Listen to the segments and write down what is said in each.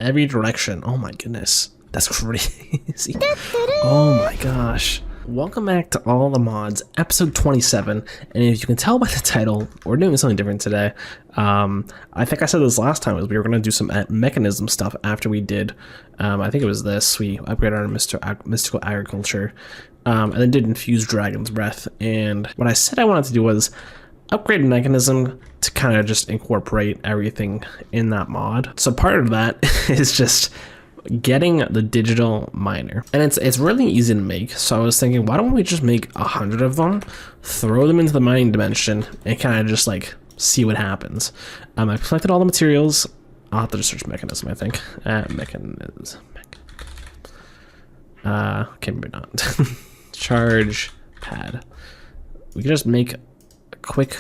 Every direction. Oh my goodness. That's crazy. Oh my gosh. Welcome back to All the Mods, episode 27. And if you can tell by the title, we're doing something different today. I think I said this last time, was we were going to do some mechanism stuff after we did, I think it was this. We upgraded our mystical agriculture, and then did infuse dragon's breath. And what I said I wanted to do was upgrade mechanism to kind of just incorporate everything in that mod. So part of that is just getting the digital miner, and it's really easy to make. So I was thinking, why don't we just make 100 of them, throw them into the mining dimension, and kind of just like see what happens. I collected all the materials. I'll have to just search mechanism, I think. Mechanism. Okay, maybe not. Charge pad. We can just make a quick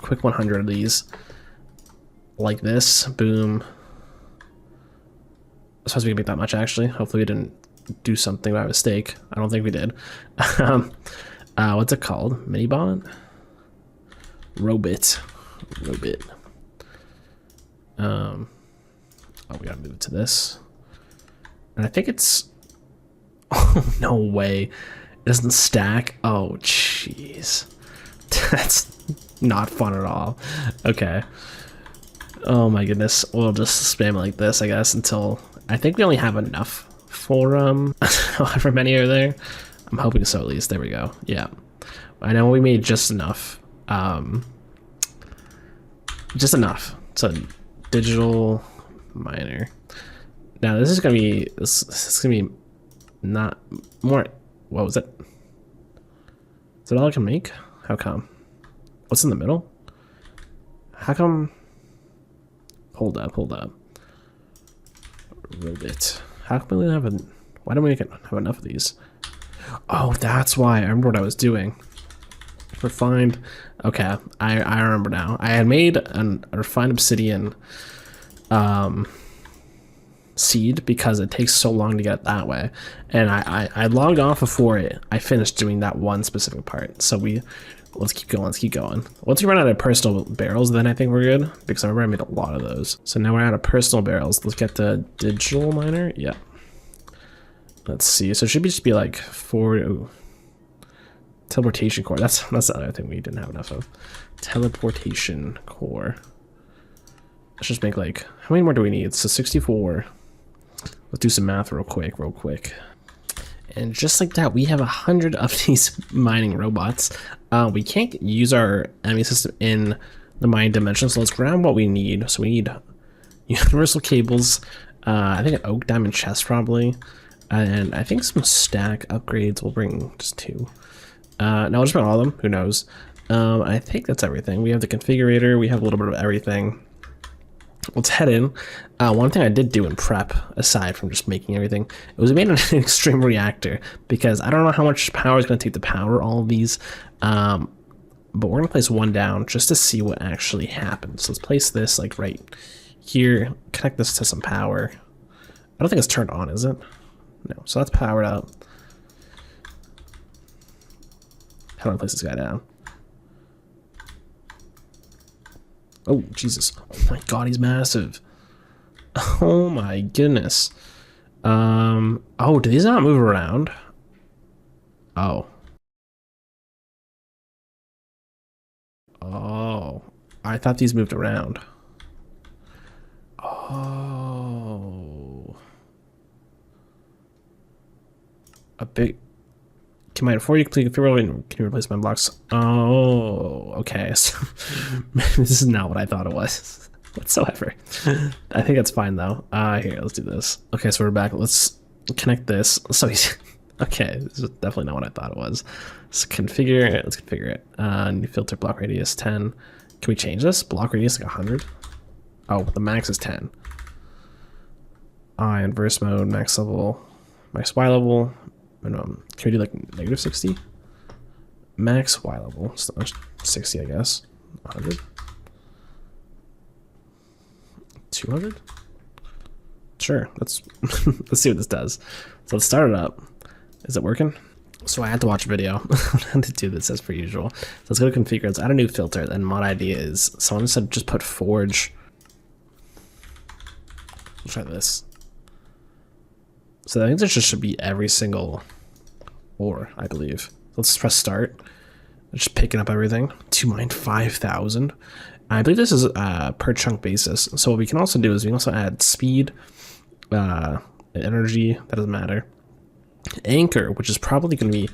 100 of these like this. Boom. I suppose we can make that much, actually. Hopefully we didn't do something by mistake. I don't think we did. What's it called? Minibot? Robit. Oh, we gotta move it to this. And I think it's... Oh, no way. It doesn't stack. Oh, jeez. That's not fun at all. Okay. Oh my goodness. We'll just spam it like this, I guess, until... I think we only have enough for however many are there. I'm hoping so, at least. There we go. Yeah, I know we made just enough. Just enough. So digital miner. Now this is gonna be this is gonna be not more. What was it? Is that all I can make? How come? What's in the middle? How come? Hold up. Robit. How come we don't have why don't we have enough of these? Oh, that's why. I remember what I was doing. Refined. Okay, I remember now. I had made a refined obsidian seed because it takes so long to get it that way. And I logged off before I finished doing that one specific part. So let's keep going. Once we run out of personal barrels, then I think we're good, because I remember I made a lot of those. So now we're out of personal barrels. Let's get the digital miner. Yeah. Let's see. So it should just be like teleportation core. That's the other thing we didn't have enough of. Teleportation core. Let's just make like, how many more do we need? So 64. Let's do some math real quick. And just like that, we have 100 of these mining robots. We can't use our enemy system in the mining dimension, so let's grab what we need. So we need universal cables, I think an oak diamond chest probably, and I think some stack upgrades. We'll bring just 2. No, we'll just bring all of them, who knows. I think that's everything. We have the configurator, we have a little bit of everything. Let's head in. One thing I did do in prep, aside from just making everything, it was made an extreme reactor, because I don't know how much power is going to take to power all of these, but we're going to place one down just to see what actually happens. So let's place this like right here, connect this to some power. I don't think it's turned on, is it? No, so that's powered up. How do I place this guy down? Oh, Jesus. Oh my god, he's massive. Oh my goodness. Oh, do these not move around? Oh. Oh. I thought these moved around. Oh. A big... Before you complete configuration, can you replace my blocks? Oh, okay. So this is not what I thought it was whatsoever. I think it's fine though. Here, let's do this. Okay, so we're back. Let's connect this. So okay, this is definitely not what I thought it was. Let's configure it. New filter, block radius 10. Can we change this? Block radius like 100? Oh, the max is 10. Inverse mode, max level, max Y level. Can we do like negative 60? Max Y level, so 60, I guess. 100? 200? Sure, let's see what this does. So let's start it up. Is it working? So I had to watch a video on how to do this as per usual. So let's go to configure, let's add a new filter, then mod ID is, someone said just put forge Let's try this. So I think this just should be every single ore, I believe. Let's press start. Just picking up everything. To mine 5,000. I believe this is per chunk basis. So what we can also do is we can also add speed, energy, that doesn't matter. Anchor, which is probably going to be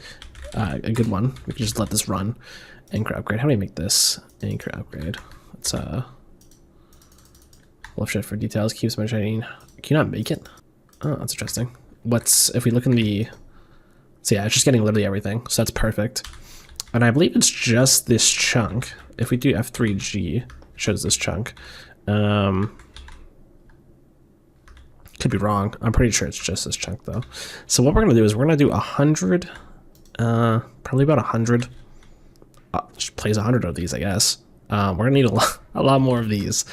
a good one. We can just let this run. Anchor upgrade. How do we make this? Anchor upgrade. Let's left shift for details. Keeps mentioning. Can you not make it? Oh, that's interesting. What's if we look in the? So yeah, it's just getting literally everything. So that's perfect. And I believe it's just this chunk. If we do F3G, it shows this chunk. Could be wrong. I'm pretty sure it's just this chunk though. So what we're gonna do is we're gonna do 100, probably about 100. Just place 100 of these, I guess. We're gonna need a lot more of these,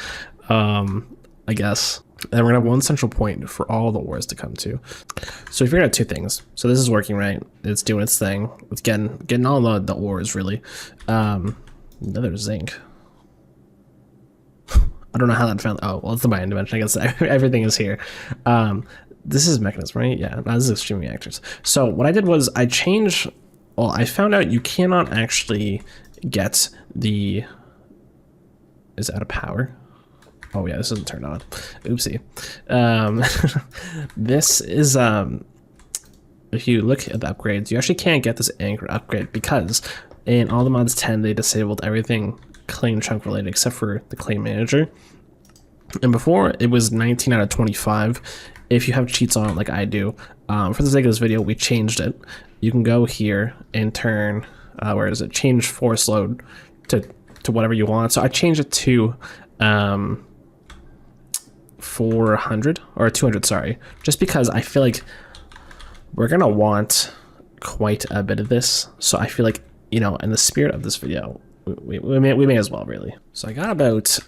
I guess. And we're gonna have one central point for all the ores to come to. So we figured out two things. So this is working right. It's doing its thing. It's getting all the ores really. Another zinc. I don't know how that found. Oh well, it's the binding dimension. I guess everything is here. This is mechanism, right? Yeah. This is extreme reactors. So what I did was I changed. Well, I found out you cannot actually get the. Is it out of power? Oh yeah, this isn't turned on. Oopsie. This is if you look at the upgrades, you actually can't get this anchor upgrade because in all the mods 10 they disabled everything claim chunk related except for the claim manager. And before it was 19 out of 25 if you have cheats on it like I do. For the sake of this video, we changed it. You can go here and turn where is it? Change force load to whatever you want. So I changed it to 400 or 200, sorry, just because I feel like we're gonna want quite a bit of this. So I feel like, you know, in the spirit of this video, we may as well really. So I got about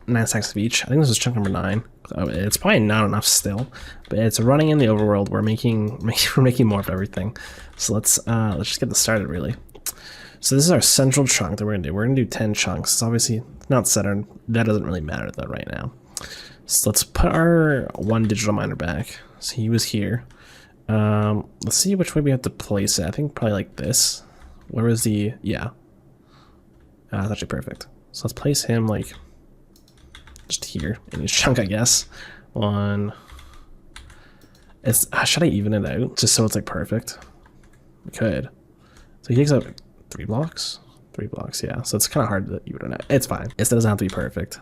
9 stacks of each. I think this is chunk number 9. It's probably not enough still, but it's running in the overworld. We're making more of everything. So let's just get this started really. So this is our central chunk that we're gonna do. We're gonna do 10 chunks. It's obviously not centered. That doesn't really matter though right now. So let's put our one digital miner back. So he was here. Let's see which way we have to place it. I think probably like this. Where is the, yeah. That's actually perfect. So let's place him like just here in his chunk, I guess. One. It's, should I even it out just so it's like perfect? We could. So he takes up 3 blocks? 3 blocks, yeah. So it's kind of hard to even it out. It's fine. It doesn't have to be perfect.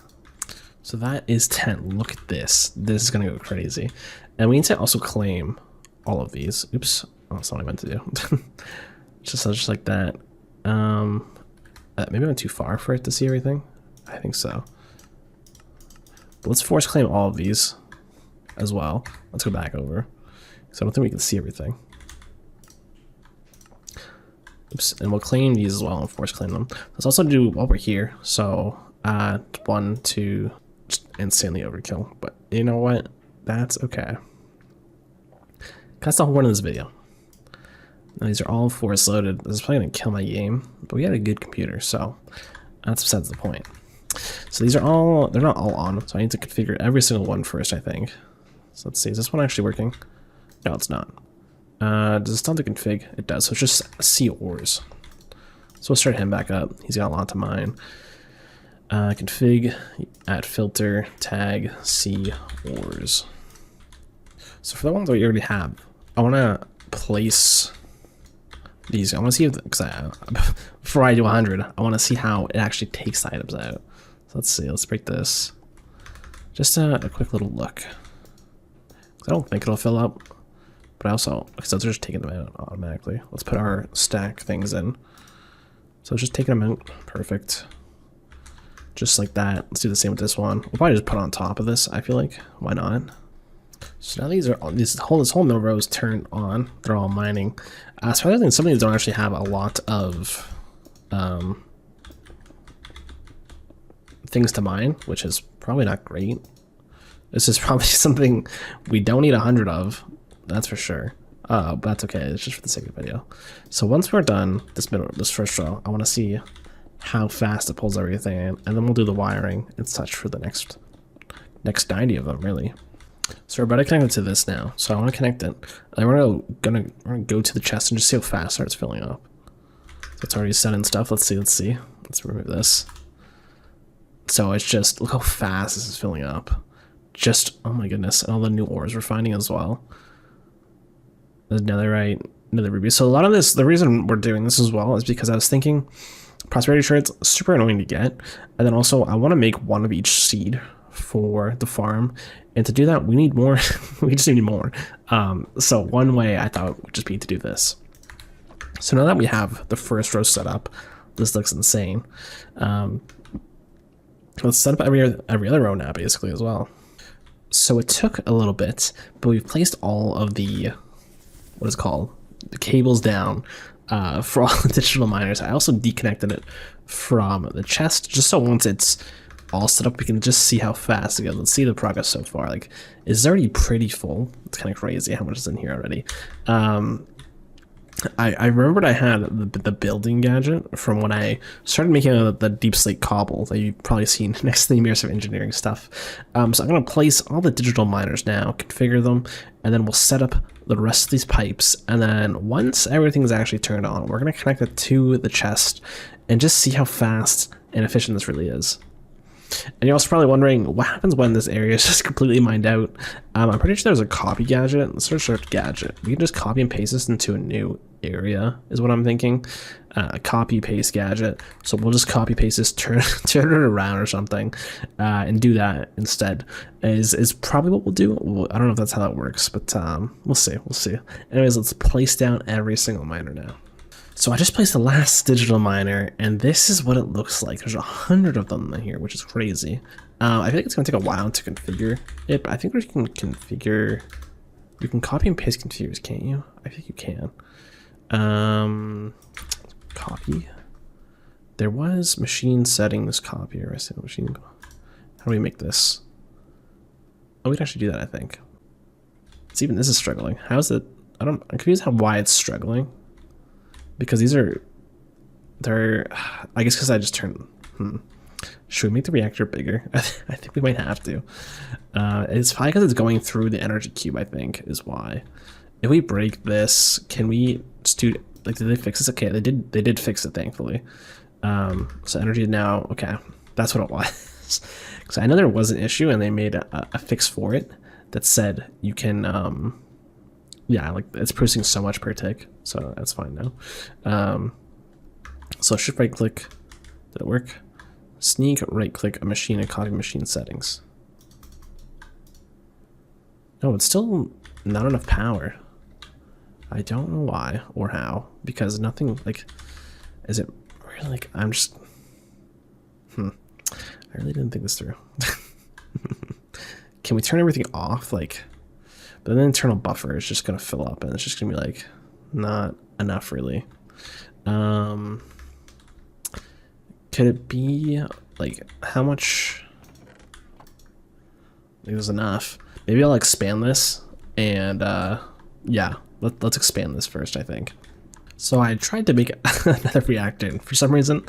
So that is 10. Look at this. This is gonna go crazy. And we need to also claim all of these. Oops. Oh, that's not what I meant to do. just like that. Maybe I went too far for it to see everything. I think so. But let's force claim all of these as well. Let's go back over. So I don't think we can see everything. Oops. And we'll claim these as well and force claim them. Let's also do while we're here. So 1, 2. Just instantly overkill, but you know what? That's okay. That's the whole point of this video. Now, these are all force loaded. This is probably gonna kill my game, but we had a good computer, so that's besides the point. So these are all, they're not all on, so I need to configure every single one first, I think. So let's see, is this one actually working? No, it's not. Does it still have to config? It does, so it's just C ores. So we'll start him back up. He's got a lot to mine. Config, add filter, tag, C ores. So for the ones that we already have, I want to place these. I want to see if, before I do 100, I want to see how it actually takes the items out. So let's see, let's break this. Just a quick little look. I don't think it'll fill up, but I also, because they're just taking them out automatically. Let's put our stack things in. So it's just taking them out, perfect. Just like that. Let's do the same with this one. We'll probably just put on top of this, I feel like. Why not? So now these are this whole mill row is turned on. They're all mining. So I think some of these don't actually have a lot of things to mine, which is probably not great. This is probably something we don't need 100 of. That's for sure. But that's okay. It's just for the sake of the video. So once we're done this first row, I want to see how fast it pulls everything in, and then we'll do the wiring and such for the next 90 of them really. So we're about to connect it to this now. So I want to connect it. And we're gonna go to the chest and just see how fast it starts filling up. So it's already set and stuff. Let's see. Let's remove this. So it's just, look how fast this is filling up. Just, oh my goodness. And all the new ores we're finding as well. The netherite, nether ruby. So a lot of this, the reason we're doing this as well is because I was thinking prosperity shards, super annoying to get. And then also I want to make one of each seed for the farm. And to do that, we need more. We just need more. So one way I thought would just be to do this. So now that we have the first row set up, this looks insane. Let's set up every other row now, basically, as well. So it took a little bit, but we've placed all of the, what is it called, the cables down for all the digital miners. I also deconnected it from the chest, just so once it's all set up, we can just see how fast it goes. Let's see the progress so far. Like, it's already pretty full. It's kind of crazy how much is in here already. I remembered I had the building gadget from when I started making the deep slate cobble that you've probably seen next to the immersive engineering stuff. So I'm going to place all the digital miners now, configure them, and then we'll set up the rest of these pipes. And then once everything's actually turned on, we're going to connect it to the chest and just see how fast and efficient this really is. And you're also probably wondering, what happens when this area is just completely mined out? I'm pretty sure there's a copy gadget. Let's search gadget. We can just copy and paste this into a new area, is what I'm thinking. Copy paste gadget. So we'll just copy paste this, turn it around or something, and do that instead. Is probably what we'll do. I don't know if that's how that works, but we'll see. Anyways, let's place down every single miner now. So I just placed the last digital miner, and this is what it looks like. There's 100 of them in here, which is crazy. I feel like it's going to take a while to configure it, but I think we can configure... You can copy and paste configures, can't you? I think you can. Copy. There was machine settings copy, or machine... How do we make this? Oh, we can actually do that, I think. It's even this is struggling. How is it? I'm confused why it's struggling. Because these are, I guess because I just turned, Should we make the reactor bigger? I think we might have to. It's probably because it's going through the energy cube, I think, is why. If we break this, can we just do, like, did they fix this? Okay, they did fix it, thankfully. So energy now, okay, that's what it was. Because I know there was an issue and they made a fix for it that said you can, yeah, like it's producing so much per tick, so that's fine now. So shift right click, did it work? Sneak right click a machine and copy machine settings. No, it's still not enough power. I don't know why or how, because nothing, like, is it really, like, I'm just, I really didn't think this through. Can we turn everything off? Like, but then the internal buffer is just going to fill up and it's just going to be like not enough really. Could it be like how much? I think there's enough. Maybe I'll expand this and yeah, let's expand this first, I think. So I tried to make another reactor and for some reason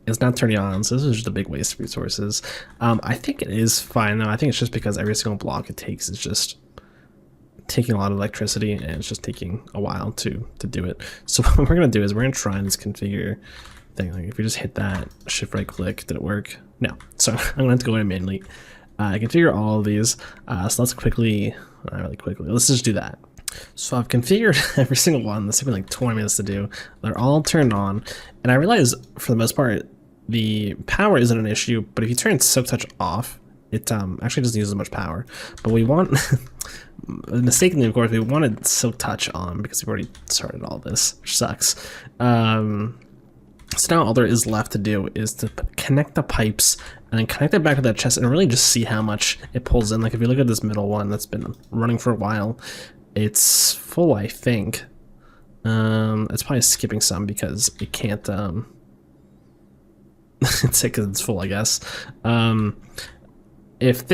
it's not turning on, so this is just a big waste of resources. I think it is fine though. I think it's just because every single block it takes is just taking a lot of electricity and it's just taking a while to do it. So what we're gonna do is we're gonna try this configure thing. Like if we just hit that shift right click, did it work? No. So I'm gonna have to go in manually. Configure all of these. So let's quickly, not really quickly, let's just do that. So I've configured every single one. This took me like 20 minutes to do. They're all turned on, and I realize for the most part the power isn't an issue, but if you turn silk touch off, it actually doesn't use as much power. But we want, mistakenly of course, we wanted silk touch on because we've already started all this, which sucks. So now all there is left to do is to connect the pipes and then connect it back to that chest and really just see how much it pulls in. Like if you look at this middle one that's been running for a while, it's full, I think. It's probably skipping some because it can't, it's because it's full, I guess. If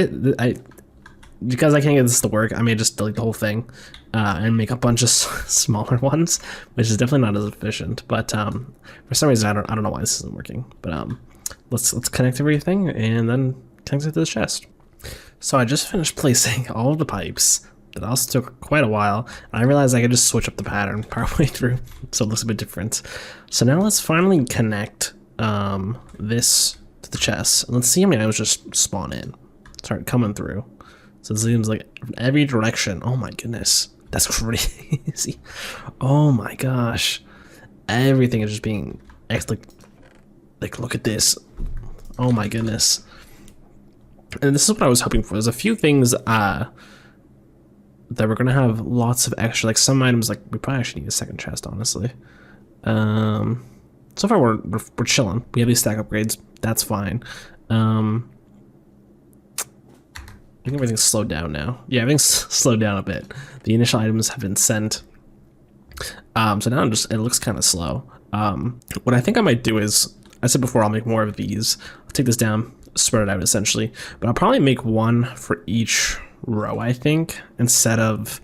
because I can't get this to work, I may just delete the whole thing and make a bunch of smaller ones, which is definitely not as efficient. But for some reason, I don't know why this isn't working. But let's connect everything and then connect it to the chest. So I just finished placing all of the pipes. That also took quite a while, and I realized I could just switch up the pattern partway through, so it looks a bit different. So now let's finally connect this to the chest, and let's see how many items just spawn in. Start coming through. So it seems like from every direction. Oh my goodness, that's crazy. Oh my gosh, everything is just being like look at this. Oh my goodness. And this is what I was hoping for. There's a few things that we're gonna have lots of extra, like some items, like we probably actually need a second chest, honestly. So far we're chilling. We have these stack upgrades, that's fine. I think everything's slowed down now. Yeah, everything's slowed down a bit. The initial items have been sent. So now it looks kind of slow. What I think I might do is, I said before, I'll make more of these. I'll take this down, spread it out essentially, but I'll probably make one for each row, I think, instead of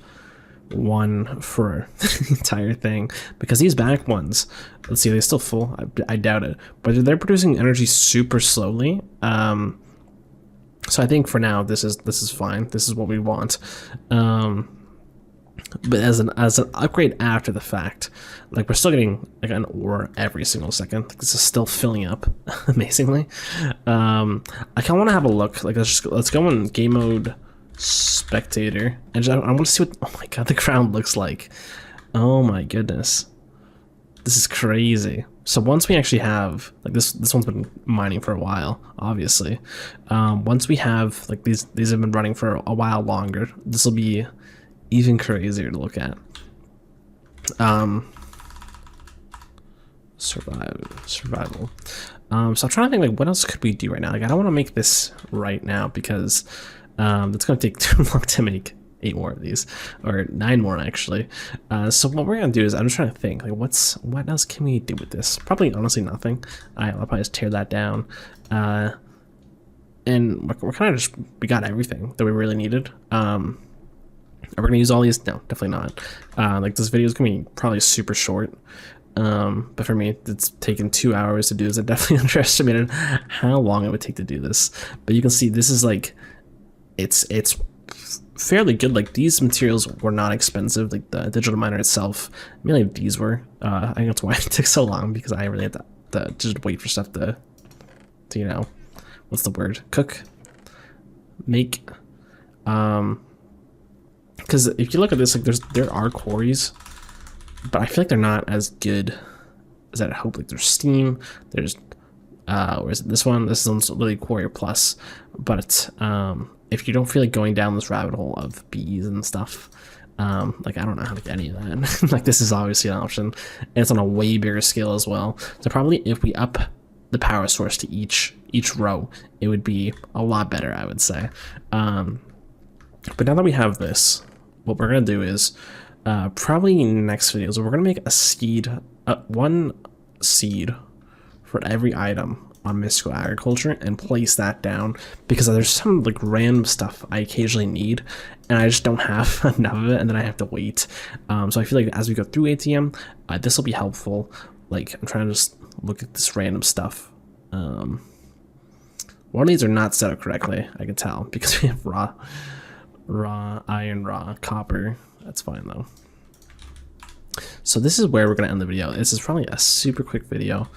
one for the entire thing, because these back ones, let's see, are they still full? I doubt it, but they're producing energy super slowly. So I think for now this is fine. This is what we want. But as an upgrade after the fact, like we're still getting like an ore every single second. Like, this is still filling up amazingly. I kind of want to have a look. Like let's go in game mode spectator, and I want to see what, oh my god, the ground looks like. Oh my goodness, this is crazy. So once we actually have, like, this one's been mining for a while, obviously. Once we have, like, these have been running for a while longer, this will be even crazier to look at. Survival. So I'm trying to think, like, what else could we do right now? Like, I don't want to make this right now because it's going to take too long to make 8 more of these, or 9 more actually. So what we're gonna do is, I'm just trying to think, like, what else can we do with this? Probably honestly nothing. I'll probably just tear that down. And we're kind of just, we got everything that we really needed. Are we gonna use all these? No, definitely not. Like, this video is gonna be probably super short. But for me, it's taken 2 hours to do this. I definitely underestimated how long it would take to do this. But you can see this is like, it's fairly good. Like, these materials were not expensive, like the digital miner itself, mainly these were. I think that's why it took so long, because I really had to just wait for stuff to you know, what's the word, cook, make. Because if you look at this, like, there are quarries, but I feel like they're not as good as I'd hope. Like, there's steam, there's where is it? This one's really quarry plus, but if you don't feel like going down this rabbit hole of bees and stuff, like, I don't know how to get any of that. Like, this is obviously an option, and it's on a way bigger scale as well. So probably if we up the power source to each row, it would be a lot better, I would say. But now that we have this, what we're gonna do is probably next video, so we're gonna make a seed, one seed for every item on mystical agriculture, and place that down, because there's some, like, random stuff I occasionally need and I just don't have enough of it, and then I have to wait. So I feel like as we go through ATM, this will be helpful. Like, I'm trying to just look at this random stuff. One of these are not set up correctly, I can tell, because we have raw iron, raw copper. That's fine though. So this is where we're gonna end the video. This is probably a super quick video.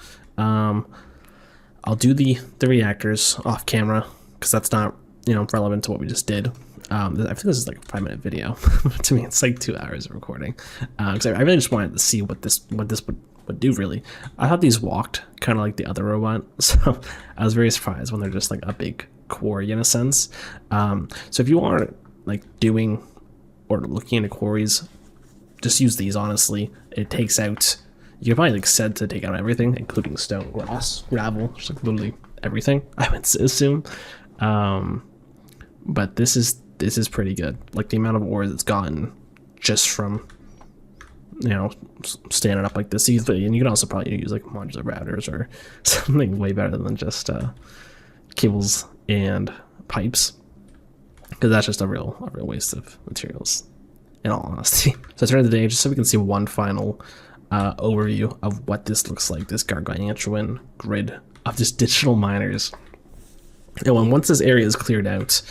I'll do the reactors off camera, because that's not, you know, relevant to what we just did. I feel this is like a 5-minute video. To me, it's like 2 hours of recording, because I really just wanted to see what this would do. Really, I thought these walked kind of like the other robot, so I was very surprised when they're just like a big quarry in a sense. So if you are like doing or looking into quarries, just use these. Honestly, it takes out, you can probably, like, said to take out everything, including stone, grass, gravel, just like literally everything, I would assume. But this is pretty good. Like, the amount of ore that's gotten just from, you know, standing up like this easily. And you can also probably use like modular routers or something way better than just cables and pipes, because that's just a real waste of materials, in all honesty. So at the end of the day, just so we can see one final overview of what this looks like, this gargantuan grid of just digital miners. And once this area is cleared out,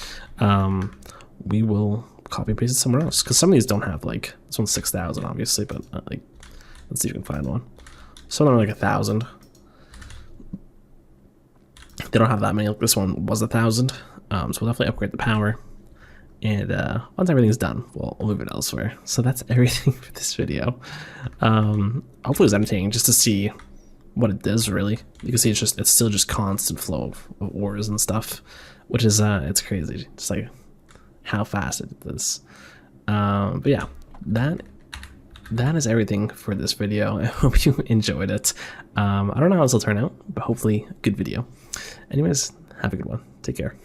we will copy and paste it somewhere else. Because some of these don't have like, this one's 6,000 obviously, but like, let's see if we can find one. Some of them are like 1,000. They don't have that many. Like this one was 1,000. So we'll definitely upgrade the power. And once everything's done, we'll move it elsewhere. So that's everything for this video. Hopefully it was entertaining just to see what it does really. You can see it's still just constant flow of ores and stuff, which is it's crazy. Just like how fast it does. But yeah, that is everything for this video. I hope you enjoyed it. I don't know how this will turn out, but hopefully a good video. Anyways, have a good one. Take care.